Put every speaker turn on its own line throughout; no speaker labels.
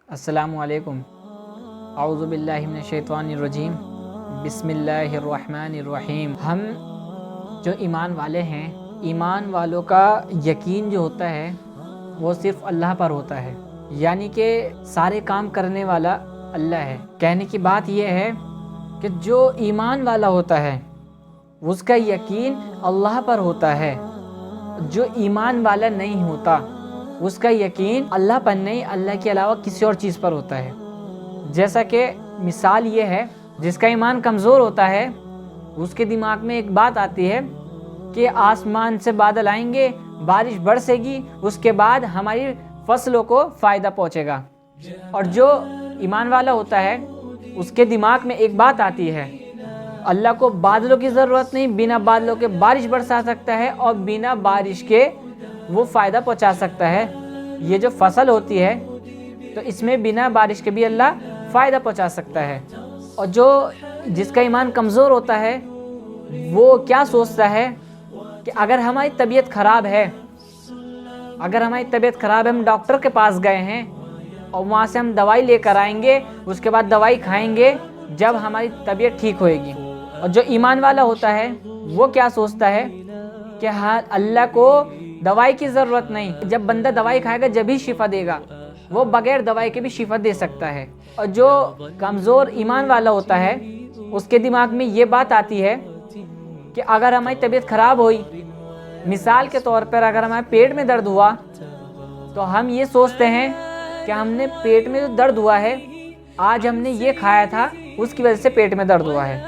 अस्सलामु अलैकुम। औज़ु बिल्लाहि मिनश शैतानिर रजीम। बिस्मिल्लाहिर रहमानिर रहीम। हम जो ईमान वाले हैं, ईमान वालों का यकीन जो होता है वो सिर्फ़ अल्लाह पर होता है, यानी कि सारे काम करने वाला अल्लाह है। कहने की बात ये है कि जो ईमान वाला होता है उसका यकीन अल्लाह पर होता है। जो ईमान वाला नहीं होता उसका यकीन अल्लाह पर नहीं, अल्लाह के अलावा किसी और चीज़ पर होता है। जैसा कि मिसाल ये है, जिसका ईमान कमज़ोर होता है उसके दिमाग में एक बात आती है कि आसमान से बादल आएंगे, बारिश बरसेगी, उसके बाद हमारी फसलों को फ़ायदा पहुँचेगा। और जो ईमान वाला होता है उसके दिमाग में एक बात आती है, अल्लाह को बादलों की ज़रूरत नहीं, बिना बादलों के बारिश बरसा सकता है और बिना बारिश के वो फ़ायदा पहुंचा सकता है। ये जो फसल होती है तो इसमें बिना बारिश के भी अल्लाह फ़ायदा पहुंचा सकता है। और जो जिसका ईमान कमज़ोर होता है वो क्या सोचता है कि अगर हमारी तबीयत ख़राब है, हम डॉक्टर के पास गए हैं और वहाँ से हम दवाई लेकर आएंगे, उसके बाद दवाई खाएंगे जब हमारी तबीयत ठीक होएगी। और जो ईमान वाला होता है वो क्या सोचता है कि हाँ, अल्लाह को दवाई की ज़रूरत नहीं, जब बंदा दवाई खाएगा जब ही शिफा देगा, वो बगैर दवाई के भी शिफा दे सकता है। और जो कमज़ोर ईमान वाला होता है उसके दिमाग में ये बात आती है कि अगर हमारी तबीयत ख़राब हुई, मिसाल के तौर पर अगर हमारे पेट में दर्द हुआ, तो हम ये सोचते हैं कि हमने पेट में जो दर्द हुआ है, आज हमने ये खाया था, उसकी वजह से पेट में दर्द हुआ है।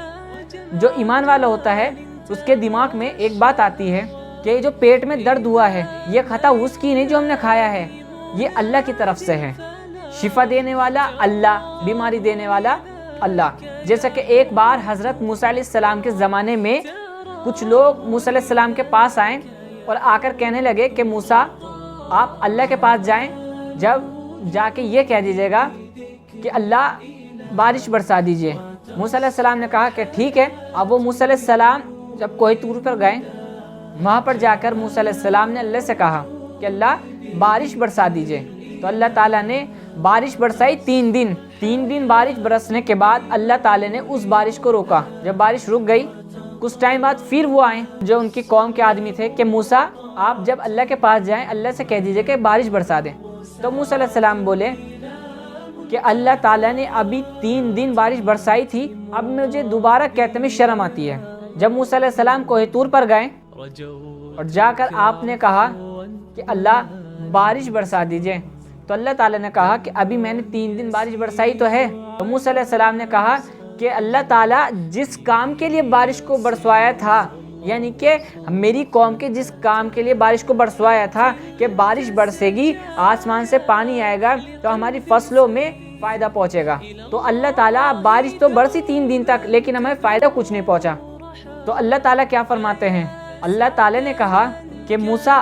जो ईमान वाला होता है उसके दिमाग में एक बात आती है कि जो पेट में दर्द हुआ है ये खता उसकी नहीं जो हमने खाया है, ये अल्लाह की तरफ से है। शिफा देने वाला अल्लाह, बीमारी देने वाला अल्लाह। जैसा कि एक बार हज़रत मूसा अलैहिस्सलाम के ज़माने में कुछ लोग मूसा अलैहिस्सलाम के पास आए और आकर कहने लगे कि मूसा, आप अल्लाह के पास जाएं, जब जाके ये कह दीजिएगा कि अल्लाह बारिश बरसा दीजिए। मूसा अलैहिस्सलाम ने कहा कि ठीक है। अब वो मूसा अलैहिस्सलाम जब कोई तूर पर गए, वहाँ पर जाकर मूसा अलैहिस्सलाम ने अल्लाह से कहा कि अल्लाह बारिश बरसा दीजिए। तो अल्लाह ताला ने बारिश बरसाई 3 दिन। 3 दिन बारिश बरसने के बाद अल्लाह ताला ने उस बारिश को रोका। जब बारिश रुक गई, कुछ टाइम बाद फिर वो आए जो उनकी कौम के आदमी थे कि मूसा, आप जब अल्लाह के पास जाएं, अल्लाह से कह दीजिए कि बारिश बरसा दें। तो मूसा अलैहिस्सलाम बोले कि अल्लाह ताला ने अभी 3 दिन बारिश बरसाई थी, अब मुझे दोबारा कहते में शर्म आती है। जब मूसा अलैहिस्सलाम कोहे तूर पर गए और जाकर आपने कहा कि अल्लाह बारिश बरसा दीजिए, तो अल्लाह ताला ने कहा कि अभी मैंने 3 दिन बारिश बरसाई तो है। तो मूसा अलैहिस्सलाम ने कहा कि अल्लाह ताला जिस काम के लिए बारिश को बरसवाया था, यानी कि मेरी कौम के जिस काम के लिए बारिश को बरसवाया था कि बारिश बरसेगी, आसमान से पानी आएगा तो हमारी फसलों में फ़ायदा पहुँचेगा, तो अल्लाह ताला बारिश तो बरसी 3 दिन तक, लेकिन हमें फ़ायदा कुछ नहीं पहुँचा। तो अल्लाह ताला क्या फरमाते हैं, अल्लाह ताला ने कहा कि मूसा,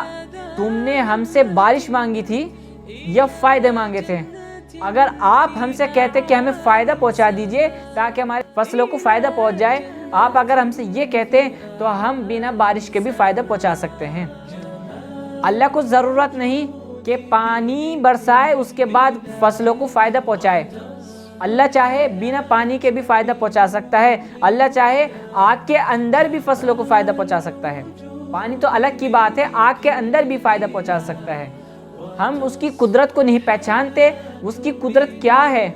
तुमने हमसे बारिश मांगी थी या फ़ायदे मांगे थे? अगर आप हमसे कहते कि हमें फ़ायदा पहुंचा दीजिए ताकि हमारे फसलों को फ़ायदा पहुंच जाए, आप अगर हमसे ये कहते तो हम बिना बारिश के भी फ़ायदा पहुंचा सकते हैं। अल्लाह को ज़रूरत नहीं कि पानी बरसाए उसके बाद फसलों को फ़ायदा पहुंचाए। अल्लाह चाहे बिना पानी के भी फ़ायदा पहुंचा सकता है। अल्लाह चाहे आग के अंदर भी फसलों को फ़ायदा पहुंचा सकता है। पानी तो अलग की बात है, आग के अंदर भी फ़ायदा पहुंचा सकता है। हम उसकी कुदरत को नहीं पहचानते। उसकी कुदरत क्या है?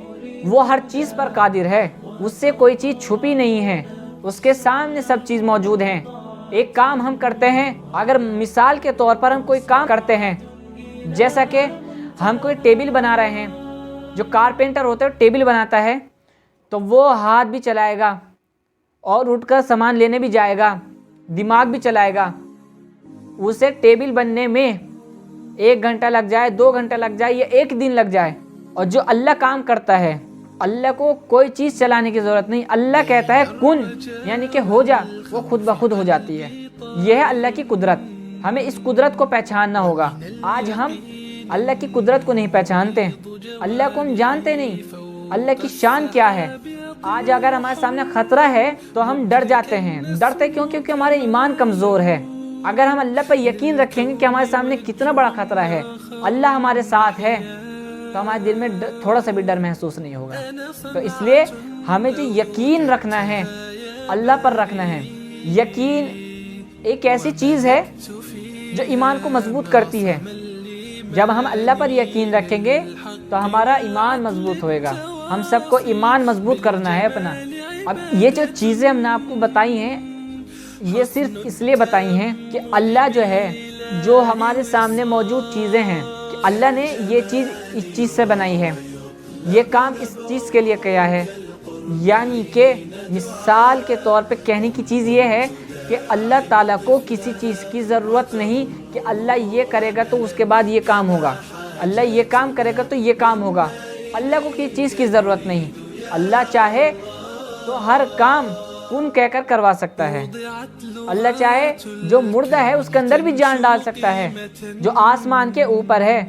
वो हर चीज़ पर कादिर है, उससे कोई चीज़ छुपी नहीं है, उसके सामने सब चीज़ मौजूद हैं। एक काम हम करते हैं, अगर मिसाल के तौर पर हम कोई काम करते हैं, जैसा कि हम कोई टेबल बना रहे हैं, जो कारपेंटर होता है टेबल बनाता है तो वो हाथ भी चलाएगा और उठकर सामान लेने भी जाएगा, दिमाग भी चलाएगा। उसे टेबल बनने में 1 घंटा लग जाए, 2 घंटा लग जाए या 1 दिन लग जाए। और जो अल्लाह काम करता है, अल्लाह को कोई चीज़ चलाने की ज़रूरत नहीं। अल्लाह कहता है कुन, यानी कि हो जा, वो खुद ब खुद हो जाती है। यह है अल्लाह की कुदरत। हमें इस कुदरत को पहचानना होगा। आज हम अल्लाह की कुदरत को नहीं पहचानते, अल्लाह को हम जानते नहीं, अल्लाह की शान क्या है। आज अगर हमारे सामने ख़तरा है तो हम डर जाते हैं। डरते क्यों? क्योंकि हमारे ईमान कमज़ोर है। अगर हम अल्लाह पर यकीन रखेंगे कि हमारे सामने कितना बड़ा खतरा है, अल्लाह हमारे साथ है, تو ہمارے دل میں تھوڑا سا بھی ڈر محسوس نہیں ہوگا۔ تو اس لیے ہمیں جو یقین رکھنا ہے اللہ پر رکھنا ہے۔ یقین ایک ایسی چیز ہے جو ایمان کو مضبوط کرتی ہے۔ جب ہم اللہ پر یقین رکھیں گے تو ہمارا ایمان مضبوط ہوئے گا۔ ہم سب کو ایمان مضبوط کرنا ہے اپنا۔ اب یہ جو چیزیں ہم نے آپ کو بتائی ہیں، یہ صرف اس لیے بتائی ہیں کہ اللہ جو ہے، جو ہمارے سامنے موجود چیزیں ہیں، کہ اللہ نے یہ چیز اس چیز سے بنائی ہے، یہ کام اس چیز کے لیے کیا ہے۔ یعنی کہ مثال کے طور پہ کہنے کی چیز یہ ہے کہ اللہ تعالیٰ کو کسی چیز کی ضرورت نہیں کہ اللہ یہ کرے گا تو اس کے بعد یہ کام ہوگا، اللہ یہ کام کرے گا تو یہ کام ہوگا۔ اللہ کو کسی چیز کی ضرورت نہیں۔ اللہ چاہے تو ہر کام کن کہہ کر کروا سکتا ہے۔ اللہ چاہے جو مردہ ہے اس کے اندر بھی جان ڈال سکتا ہے۔ جو آسمان کے اوپر ہے،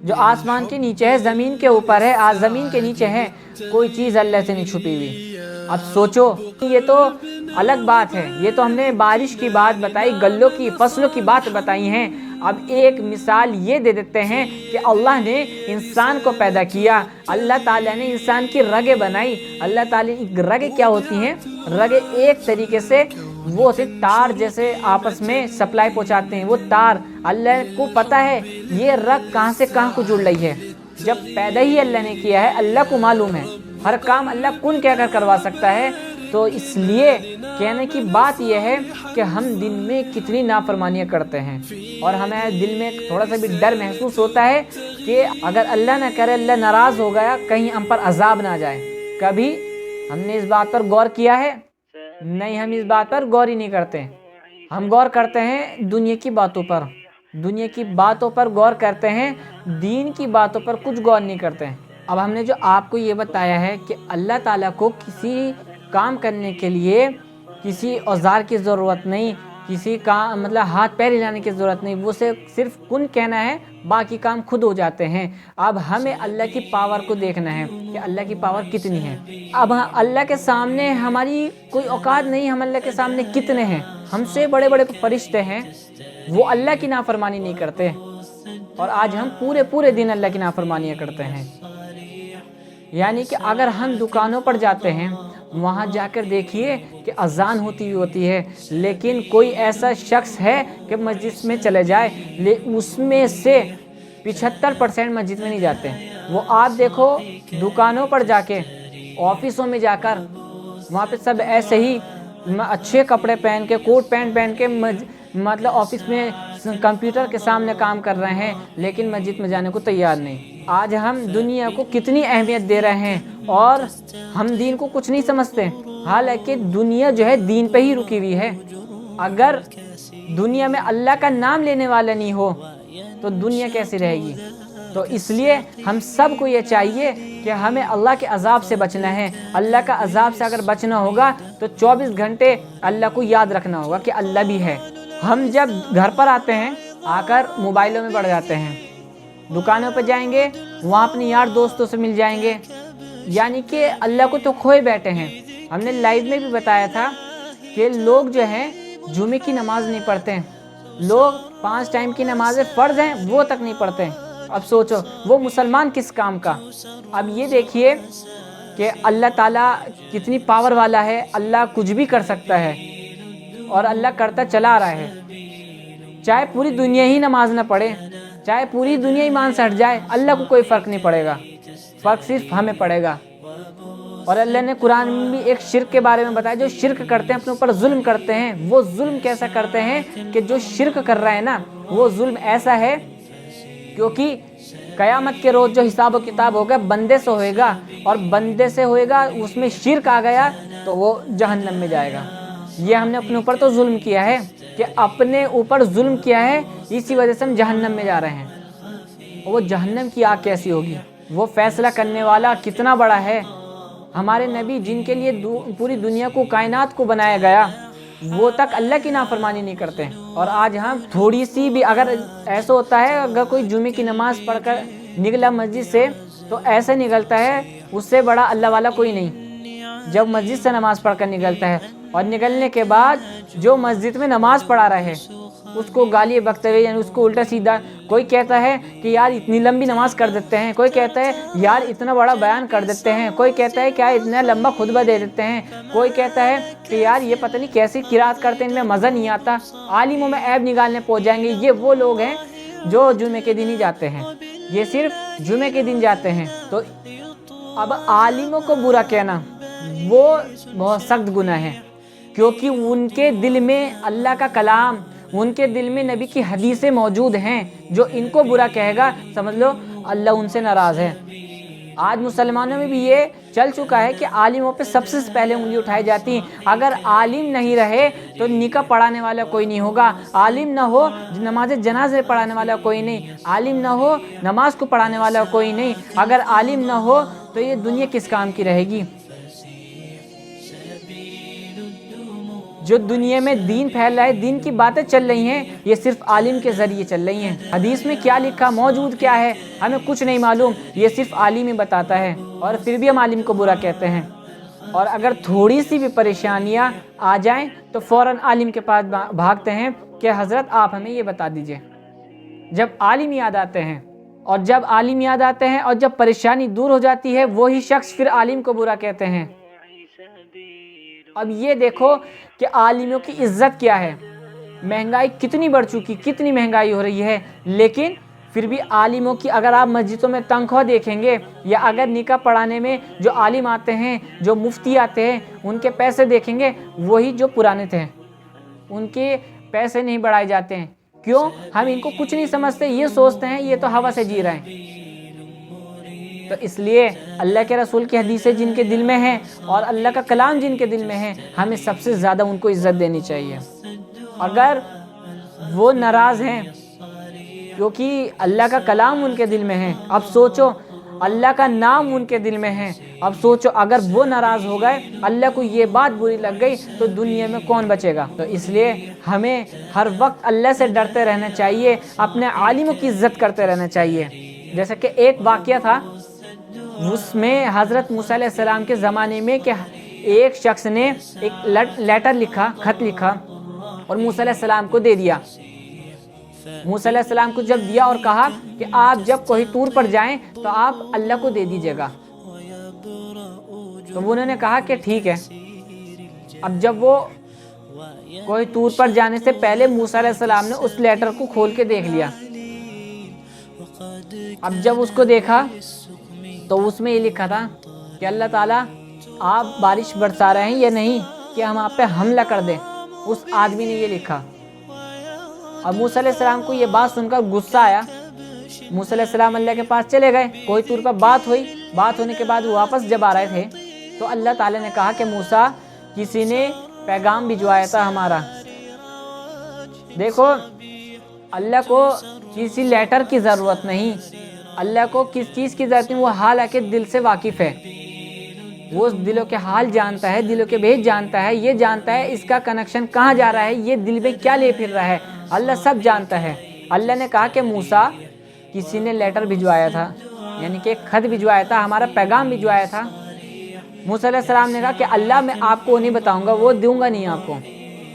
جو آسمان کے نیچے ہے، زمین کے اوپر ہے، زمین کے نیچے ہے، کوئی چیز اللہ سے نہیں چھپی ہوئی۔ اب سوچو، یہ تو الگ بات ہے، یہ تو ہم نے بارش کی بات بتائی، گلوں کی فصلوں کی بات بتائی ہیں۔ اب ایک مثال یہ دے دیتے ہیں کہ اللہ نے انسان کو پیدا کیا، اللہ تعالیٰ نے انسان کی رگیں بنائی۔ اللہ تعالیٰ کی رگیں کیا ہوتی ہیں؟ رگیں ایک طریقے سے وہ سے تار جیسے آپس میں سپلائی پہنچاتے ہیں۔ وہ تار اللہ کو پتہ ہے یہ رگ کہاں سے کہاں کو جڑ رہی ہے۔ جب پیدا ہی اللہ نے کیا ہے، اللہ کو معلوم ہے ہر کام اللہ کن کہہ کر کروا سکتا ہے۔ تو اس لیے کہنے کی بات یہ ہے کہ ہم دن میں کتنی نافرمانیاں کرتے ہیں، اور ہمیں دل میں تھوڑا سا بھی ڈر محسوس ہوتا ہے کہ اگر اللہ نہ کرے، اللہ ناراض ہو گیا، کہیں ہم پر عذاب نہ جائے۔ کبھی ہم نے اس بات پر غور کیا ہے؟ نہیں، ہم اس بات پر غور ہی نہیں کرتے۔ ہم غور کرتے ہیں دنیا کی باتوں پر، دنیا کی باتوں پر غور کرتے ہیں، دین کی باتوں پر کچھ غور نہیں کرتے ہیں۔ اب ہم نے جو آپ کو یہ بتایا ہے کہ اللہ تعالیٰ کو کسی کام کرنے کے لیے کسی اوزار کی ضرورت نہیں، کسی کام مطلب ہاتھ پیر ہلانے کی ضرورت نہیں، وہ صرف کن کہنا ہے، باقی کام خود ہو جاتے ہیں۔ اب ہمیں اللہ کی پاور کو دیکھنا ہے کہ اللہ کی پاور کتنی ہے۔ اب اللہ کے سامنے ہماری کوئی اوقات نہیں، ہم اللہ کے سامنے کتنے ہیں؟ ہم سے بڑے بڑے فرشتے ہیں، وہ اللہ کی نافرمانی نہیں کرتے، اور آج ہم پورے دن اللہ کی نافرمانیاں کرتے ہیں۔ یعنی کہ اگر ہم دکانوں پر جاتے ہیں، وہاں جا کر دیکھیے کہ اذان ہوتی ہے، لیکن کوئی ایسا شخص ہے کہ مسجد میں چلے جائے، اس میں سے 75% مسجد میں نہیں جاتے۔ وہ آپ دیکھو دکانوں پر جا کے، آفسوں میں جا کر، وہاں پہ سب ایسے ہی اچھے کپڑے پہن کے، کوٹ پینٹ پہن کے مطلب آفس میں کمپیوٹر کے سامنے کام کر رہے ہیں، لیکن مسجد میں جانے کو تیار نہیں۔ آج ہم دنیا کو کتنی اہمیت دے رہے ہیں اور ہم دین کو کچھ نہیں سمجھتے، حالانکہ دنیا جو ہے دین پہ ہی رکی ہوئی ہے۔ اگر دنیا میں اللہ کا نام لینے والا نہیں ہو تو دنیا کیسی رہے گی؟ تو اس لیے ہم سب کو یہ چاہیے کہ ہمیں اللہ کے عذاب سے بچنا ہے۔ اللہ کا عذاب سے اگر بچنا ہوگا تو 24 گھنٹے اللہ کو یاد رکھنا ہوگا کہ اللہ بھی ہے۔ ہم جب گھر پر آتے ہیں، آ کر موبائلوں میں پڑ جاتے ہیں، دکانوں پہ جائیں گے، وہاں اپنے یار دوستوں سے مل جائیں گے، یعنی کہ اللہ کو تو کھوئے بیٹھے ہیں۔ ہم نے لائیو میں بھی بتایا تھا کہ لوگ جو ہیں جمعے کی نماز نہیں پڑھتے ہیں، لوگ 5 ٹائم کی نمازیں فرض ہیں وہ تک نہیں پڑھتے ہیں۔ اب سوچو وہ مسلمان کس کام کا؟ اب یہ دیکھیے کہ اللہ تعالیٰ کتنی پاور والا ہے، اللہ کچھ بھی کر سکتا ہے، اور اللہ کرتا چلا رہا ہے۔ چاہے پوری دنیا ہی نماز نہ پڑھے، چاہے پوری دنیا ایمان سے ہٹ جائے، اللہ کو کوئی فرق نہیں پڑے گا، فرق صرف ہمیں پڑے گا۔ اور اللہ نے قرآن میں بھی ایک شرک کے بارے میں بتایا، جو شرک کرتے ہیں اپنے اوپر ظلم کرتے ہیں۔ وہ ظلم کیسا کرتے ہیں کہ جو شرک کر رہا ہے نا، وہ ظلم ایسا ہے کیونکہ قیامت کے روز جو حساب و کتاب ہوگا بندے سے ہوئے گا، اور بندے سے ہوئے گا، اس میں شرک آ گیا تو وہ جہنم میں جائے گا۔ یہ ہم نے اپنے اوپر تو ظلم کیا ہے کہ اپنے اوپر ظلم کیا ہے، اسی وجہ سے ہم جہنم میں جا رہے ہیں۔ وہ جہنم کی آگ کیسی ہوگی؟ وہ فیصلہ کرنے والا کتنا بڑا ہے۔ ہمارے نبی جن کے لیے پوری دنیا کو، کائنات کو بنایا گیا، وہ تک اللہ کی نافرمانی نہیں کرتے ہیں، اور آج ہم تھوڑی سی بھی، اگر ایسا ہوتا ہے اگر کوئی جمعے کی نماز پڑھ کر نکلا مسجد سے تو ایسے نکلتا ہے اس سے بڑا اللہ والا کوئی نہیں۔ جب مسجد سے نماز پڑھ کر نکلتا ہے، اور نکلنے کے بعد جو مسجد میں نماز پڑھا رہا ہے اس کو गाली बकते हुए, यानी उसको उल्टा सीधा। कोई कहता है कि यार इतनी लंबी नमाज कर देते हैं, कोई कहता है यार इतना बड़ा बयान कर देते हैं, कोई कहता है क्या इतना लंबा खुतबा दे देते हैं, कोई कहता है कि यार ये पता नहीं कैसी किरात करते हैं, इनमें मज़ा नहीं आता, आलिमों में ऐब निकालने पहुँच जाएंगे। ये वो लोग हैं जो जुमे के दिन ही जाते हैं, ये सिर्फ जुमे के दिन जाते हैं। तो अब आलिमों को बुरा कहना वो बहुत सख्त गुनाह है, क्योंकि उनके दिल में अल्लाह का कलाम, उनके दिल में नबी की हदीसें मौजूद हैं। जो इनको बुरा कहेगा समझ लो अल्लाह उनसे नाराज़ है। आज मुसलमानों में भी ये चल चुका है कि आलिमों पे सबसे पहले उंगली उठाई जाती है। अगर आलिम नहीं रहे तो निकाह पढ़ाने वाला कोई नहीं होगा, आलिम ना हो नमाज जनाजे पढ़ाने वाला कोई नहीं, आलिम ना हो नमाज को पढ़ाने वाला कोई नहीं। अगर आलिम ना हो तो ये दुनिया किस काम की रहेगी। जो दुनिया में दीन फैल रहा है, दीन की बातें चल रही हैं, ये सिर्फ आलिम के ज़रिए चल रही हैं। हदीस में क्या लिखा, मौजूद क्या है, हमें कुछ नहीं मालूम, ये सिर्फ आलिम ही बताता है। और फिर भी हम आलिम को बुरा कहते हैं। और अगर थोड़ी सी भी परेशानियां आ जाएं तो फ़ौरन आलिम के पास भागते हैं कि हज़रत आप हमें ये बता दीजिए। जब आलिम याद आते हैं, और जब आलिम याद आते हैं और जब परेशानी दूर हो जाती है, वही शख्स फिर आलिम को बुरा कहते हैं। अब ये देखो कि आलिमों की इज्जत क्या है। महंगाई कितनी बढ़ चुकी, कितनी महंगाई हो रही है, लेकिन फिर भी आलिमों की अगर आप मस्जिदों में तनख्वाह देखेंगे, या अगर निकाह पढ़ाने में जो आलिम आते हैं, जो मुफ्ती आते हैं, उनके पैसे देखेंगे, वही जो पुराने थे, उनके पैसे नहीं बढ़ाए जाते हैं। क्यों? हम इनको कुछ नहीं समझते, ये सोचते हैं ये तो हवा से जी रहे हैं। तो इसलिए अल्लाह के रसूल की हदीसें जिनके दिल में हैं और अल्लाह का कलाम जिनके दिल में है, हमें सबसे ज़्यादा उनको इज़्ज़त देनी चाहिए। अगर वो नाराज़ हैं क्योंकि अल्लाह का कलाम उनके दिल में है, अब सोचो अल्लाह का नाम उनके दिल में है, अब सोचो अगर वो नाराज़ हो गए, अल्लाह को ये बात बुरी लग गई, तो दुनिया में कौन बचेगा। तो इसलिए हमें हर वक्त अल्लाह से डरते रहना चाहिए, अपने आलिमों की इज़्ज़त करते रहना चाहिए। जैसे कि एक वाक़या था, उसमें हज़रत मूसा अलैहिस्सलाम के ज़माने में कि एक शख्स ने एक लेटर लिखा, खत लिखा और मूसा अलैहिस्सलाम को दे दिया। मूसा अलैहिस्सलाम को जब दिया और कहा कि आप जब कोई टूर पर जाएं तो आप अल्लाह को दे दीजिएगा, तो उन्होंने कहा कि ठीक है। अब जब वो कोई टूर पर जाने से पहले मूसा अलैहिस्सलाम ने उस लेटर को खोल के देख लिया। अब जब उसको देखा तो उसमें ये लिखा था कि अल्लाह ताला आप बारिश बरसा रहे हैं या नहीं, कि हम आप पे हमला कर दें। उस आदमी ने ये लिखा। अब मूसा अलैहिस्सलाम को ये बात सुनकर गुस्सा आया। मूसा अलैहिस्सलाम अल्लाह के पास चले गए, कोई तौर पर बात हुई। बात होने के बाद वो वापस जब आ रहे थे तो अल्लाह ताला ने कहा कि मूसा, किसी ने पैगाम भिजवाया था हमारा। देखो, अल्लाह को किसी लेटर की ज़रूरत नहीं, अल्लाह को किस चीज़ की ज़रूरत नहीं, वो हाल आके दिल से वाकिफ़ है। वो दिलों के हाल जानता है, दिलों के भेद जानता है, ये जानता है इसका कनेक्शन कहाँ जा रहा है, ये दिल में क्या ले फिर रहा है, अल्लाह सब जानता है। अल्लाह ने कहा कि मूसा, किसी ने लेटर भिजवाया था, यानी कि एक खत भिजवाया था, हमारा पैगाम भिजवाया था। मूसा अलैहिस्सलाम ने कहा कि अल्लाह मैं आपको नहीं बताऊंगा, वो दूंगा नहीं आपको।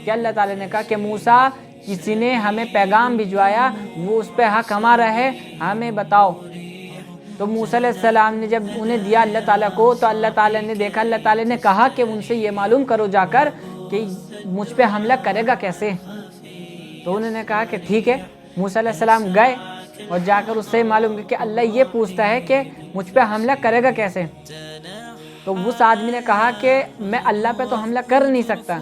कि अल्लाह ताला ने कहा कि मूसा, किसी ने हमें पैगाम भिजवाया, वो उस पर हक हमारा है, हमें बताओ। तो मूसा अलैहिस्सलाम ने जब उन्हें दिया अल्लाह ताला को, तो अल्लाह ताला ने देखा, अल्लाह ताला ने कहा कि उनसे ये मालूम करो जाकर कि मुझ पे हमला करेगा कैसे। तो उन्होंने कहा कि ठीक है। मूसा अलैहिस्सलाम गए और जाकर उससे मालूम कि अल्लाह ये पूछता है कि मुझ पे हमला करेगा कैसे। तो उस आदमी ने कहा कि मैं अल्लाह पे तो हमला कर नहीं सकता,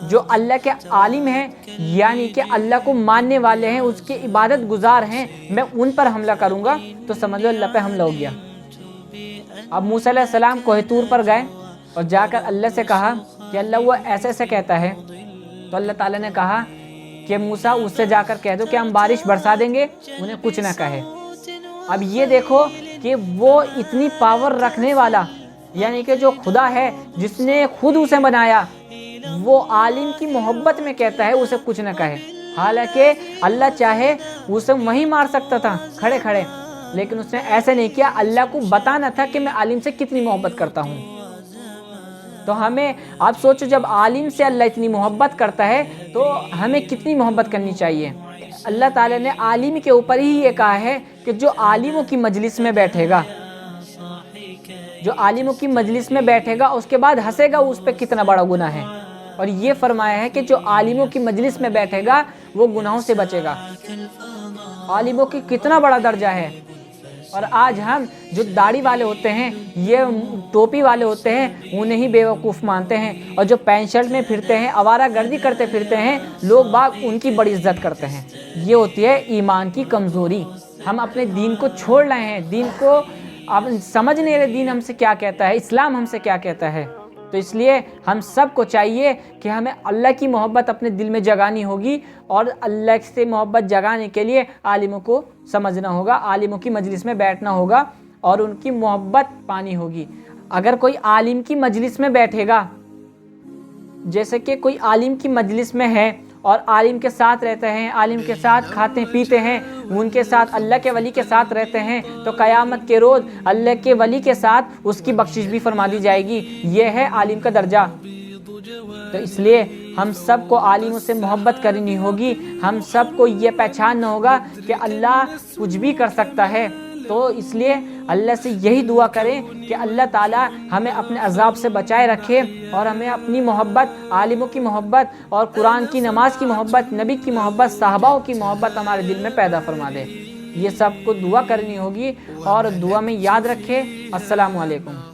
जो अल्लाह के आलिम हैं, यानी कि अल्लाह को मानने वाले हैं, उसके इबादत गुजार हैं, मैं उन पर हमला करूंगा तो समझ लो अल्लाह पे हमला हो गया। अब मूसा अलैहिस्सलाम कोह तूर पर गए और जाकर अल्लाह से कहा कि अल्लाह वो ऐसे ऐसे कहता है। तो अल्लाह ताला ने कहा कि मूसा, उससे जाकर कह दो कि हम बारिश बरसा देंगे, उन्हें कुछ ना कहे। अब ये देखो कि वो इतनी पावर रखने वाला, यानी कि जो खुदा है, जिसने खुद उसे बनाया, वो आलिम की मोहब्बत में कहता है उसे कुछ न कहे। हालांकि अल्लाह चाहे उसे वहीं मार सकता था खड़े खड़े, लेकिन उसने ऐसे नहीं किया। अल्लाह को बताना था कि मैं आलिम से कितनी मोहब्बत करता हूँ। تو ہمیں آپ سوچو جب عالم سے اللہ اتنی محبت کرتا ہے تو ہمیں کتنی محبت کرنی چاہیے۔ اللہ تعالیٰ نے عالم کے اوپر ہی یہ کہا ہے کہ جو عالموں کی مجلس میں بیٹھے گا، جو عالموں کی مجلس میں بیٹھے گا اس کے بعد ہنسے گا، اس پہ کتنا بڑا گناہ ہے۔ اور یہ فرمایا ہے کہ جو عالموں کی مجلس میں بیٹھے گا وہ گناہوں سے بچے گا۔ عالموں کی کتنا بڑا درجہ ہے۔ اور آج ہم جو داڑھی والے ہوتے ہیں، یہ ٹوپی والے ہوتے ہیں، انہیں ہی بیوقوف مانتے ہیں، اور جو پینٹ شرٹ میں پھرتے ہیں، آوارہ گردی کرتے پھرتے ہیں، لوگ باگ ان کی بڑی عزت کرتے ہیں۔ یہ ہوتی ہے ایمان کی کمزوری۔ ہم اپنے دین کو چھوڑ رہے ہیں، دین کو اب سمجھ نہیں رہے، دین ہم سے کیا کہتا ہے، اسلام ہم سے کیا کہتا ہے۔ تو اس لیے ہم سب کو چاہیے کہ ہمیں اللہ کی محبت اپنے دل میں جگانی ہوگی، اور اللہ سے محبت جگانے کے لیے عالموں کو سمجھنا ہوگا، عالموں کی مجلس میں بیٹھنا ہوگا اور ان کی محبت پانی ہوگی۔ اگر کوئی عالم کی مجلس میں بیٹھے گا، جیسے کہ کوئی عالم کی مجلس میں ہے اور عالم کے ساتھ رہتے ہیں، عالم کے ساتھ کھاتے پیتے ہیں، ان کے ساتھ اللہ کے ولی کے ساتھ رہتے ہیں، تو قیامت کے روز اللہ کے ولی کے ساتھ اس کی بخشش بھی فرما دی جائے گی۔ یہ ہے عالم کا درجہ۔ تو اس لیے ہم سب کو عالموں سے محبت کرنی ہوگی، ہم سب کو یہ پہچاننا ہوگا کہ اللہ کچھ بھی کر سکتا ہے۔ تو اس لیے اللہ سے یہی دعا کریں کہ اللہ تعالیٰ ہمیں اپنے عذاب سے بچائے رکھے، اور ہمیں اپنی محبت، عالموں کی محبت اور قرآن کی نماز کی محبت، نبی کی محبت، صحابہ کی محبت ہمارے دل میں پیدا فرما دے۔ یہ سب کو دعا کرنی ہوگی، اور دعا میں یاد رکھے۔ السلام علیکم۔